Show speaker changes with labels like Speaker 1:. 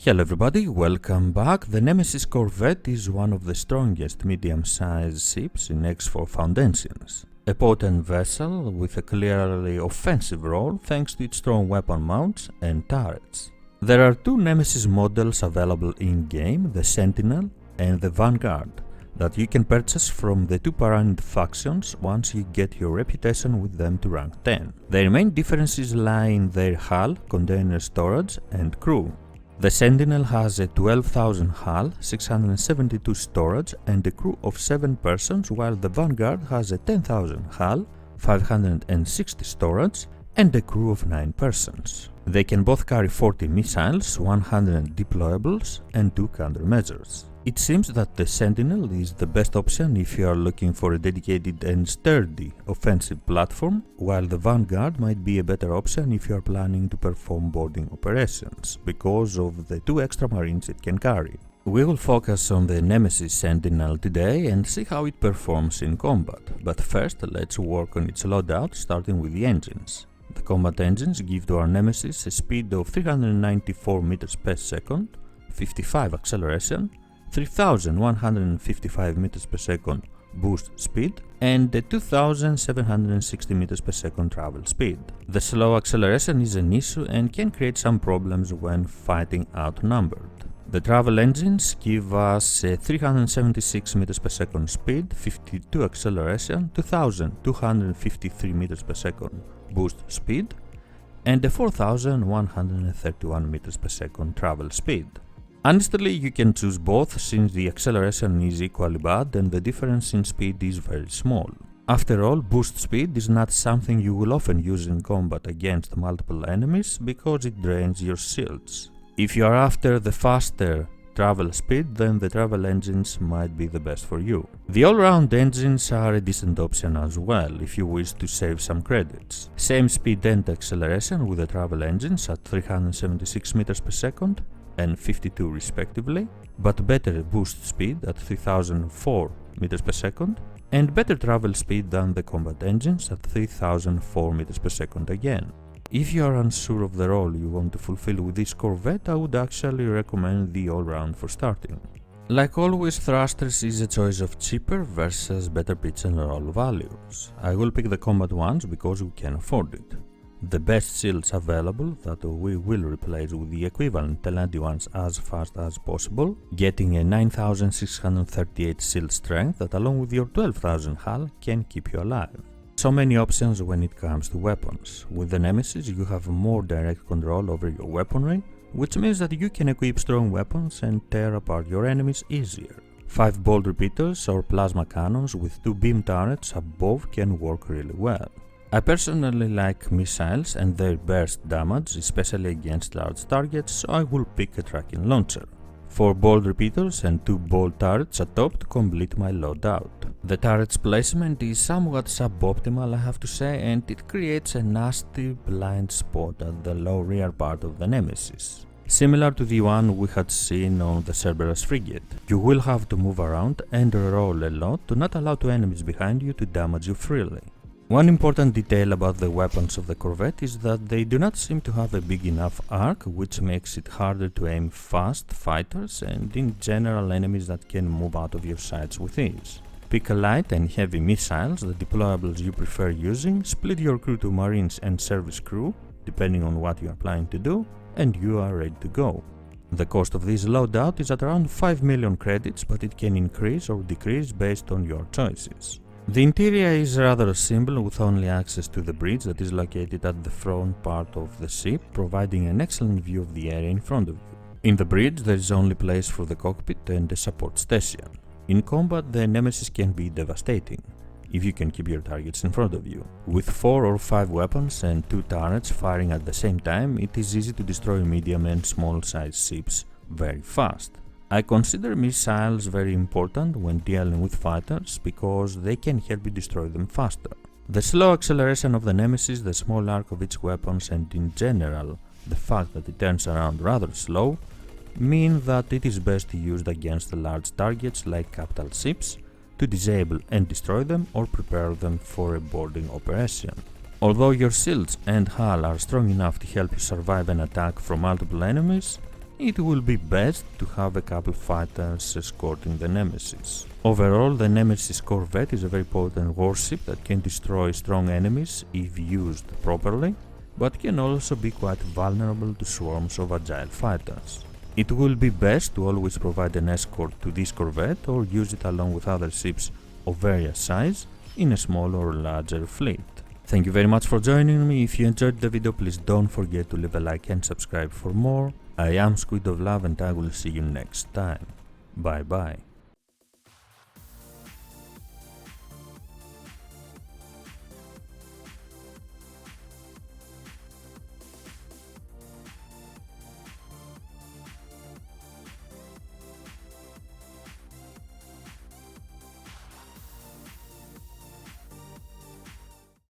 Speaker 1: Hello everybody, welcome back. The Nemesis Corvette is one of the strongest medium-sized ships in X4 Foundations. A potent vessel with a clearly offensive role thanks to its strong weapon mounts and turrets. There are two Nemesis models available in-game, the Sentinel and the Vanguard, that you can purchase from the two Paranid factions once you get your reputation with them to rank 10. Their main differences lie in their hull, container storage and crew. The Sentinel has a 12,000 hull, 672 storage and a crew of 7 persons, while the Vanguard has a 10,000 hull, 560 storage and a crew of 9 persons. They can both carry 40 missiles, 100 deployables and 2 countermeasures. It seems that the Sentinel is the best option if you are looking for a dedicated and sturdy offensive platform, while the Vanguard might be a better option if you are planning to perform boarding operations, because of the 2 extra marines it can carry. We will focus on the Nemesis Sentinel today and see how it performs in combat, but first let's work on its loadout, starting with the engines. The combat engines give to our Nemesis a speed of 394 meters per second, 55 acceleration, 3155 meters per second boost speed and a 2760 meters per second travel speed. The slow acceleration is an issue and can create some problems when fighting outnumbered. The travel engines give us a 376 meters per second speed, 52 acceleration, 2253 meters per second boost speed and a 4131 meters per second travel speed. Honestly, you can choose both since the acceleration is equally bad and the difference in speed is very small. After all, boost speed is not something you will often use in combat against multiple enemies because it drains your shields. If you are after the faster travel speed, then the travel engines might be the best for you. The all-round engines are a decent option as well if you wish to save some credits. Same speed and acceleration with the travel engines at 376 meters per second and 52 respectively, but better boost speed at 3004 meters per second and better travel speed than the combat engines at 3004 meters per second again. If you are unsure of the role you want to fulfill with this Corvette, I would actually recommend the all-round for starting. Like always, thrusters is a choice of cheaper versus better pitch and roll values. I will pick the combat ones because we can afford it. The best shields available that we will replace with the equivalent LND ones as fast as possible, getting a 9638 shield strength that along with your 12,000 hull can keep you alive. So many options when it comes to weapons. With the Nemesis you have more direct control over your weaponry, which means that you can equip strong weapons and tear apart your enemies easier. 5 bolt repeaters or plasma cannons with 2 beam turrets above can work really well. I personally like missiles and their burst damage, especially against large targets, so I will pick a tracking launcher. 4 bolt repeaters and 2 bolt turrets atop to complete my loadout. The turret's placement is somewhat suboptimal, I have to say, and it creates a nasty blind spot at the low rear part of the Nemesis. Similar to the one we had seen on the Cerberus frigate. You will have to move around and roll a lot to not allow 2 enemies behind you to damage you freely. One important detail about the weapons of the Corvette is that they do not seem to have a big enough arc, which makes it harder to aim fast fighters and in general enemies that can move out of your sights with ease. Pick a light and heavy missiles, the deployables you prefer using, split your crew to marines and service crew, depending on what you are planning to do, and you are ready to go. The cost of this loadout is at around 5 million credits, but it can increase or decrease based on your choices. The interior is rather simple, with only access to the bridge that is located at the front part of the ship, providing an excellent view of the area in front of you. In the bridge there is only place for the cockpit and a support station. In combat the Nemesis can be devastating, if you can keep your targets in front of you. With 4 or 5 weapons and 2 turrets firing at the same time, it is easy to destroy medium and small sized ships very fast. I consider missiles very important when dealing with fighters because they can help you destroy them faster. The slow acceleration of the Nemesis, the small arc of its weapons and in general the fact that it turns around rather slow mean that it is best used against large targets like capital ships to disable and destroy them or prepare them for a boarding operation. Although your shields and hull are strong enough to help you survive an attack from multiple enemies, it will be best to have a couple fighters escorting the Nemesis. Overall, the Nemesis Corvette is a very potent warship that can destroy strong enemies if used properly, but can also be quite vulnerable to swarms of agile fighters. It will be best to always provide an escort to this corvette or use it along with other ships of various size in a small or larger fleet. Thank you very much for joining me. If you enjoyed the video, please don't forget to leave a like and subscribe for more. I am SquidofLove and I will see you next time. Bye bye.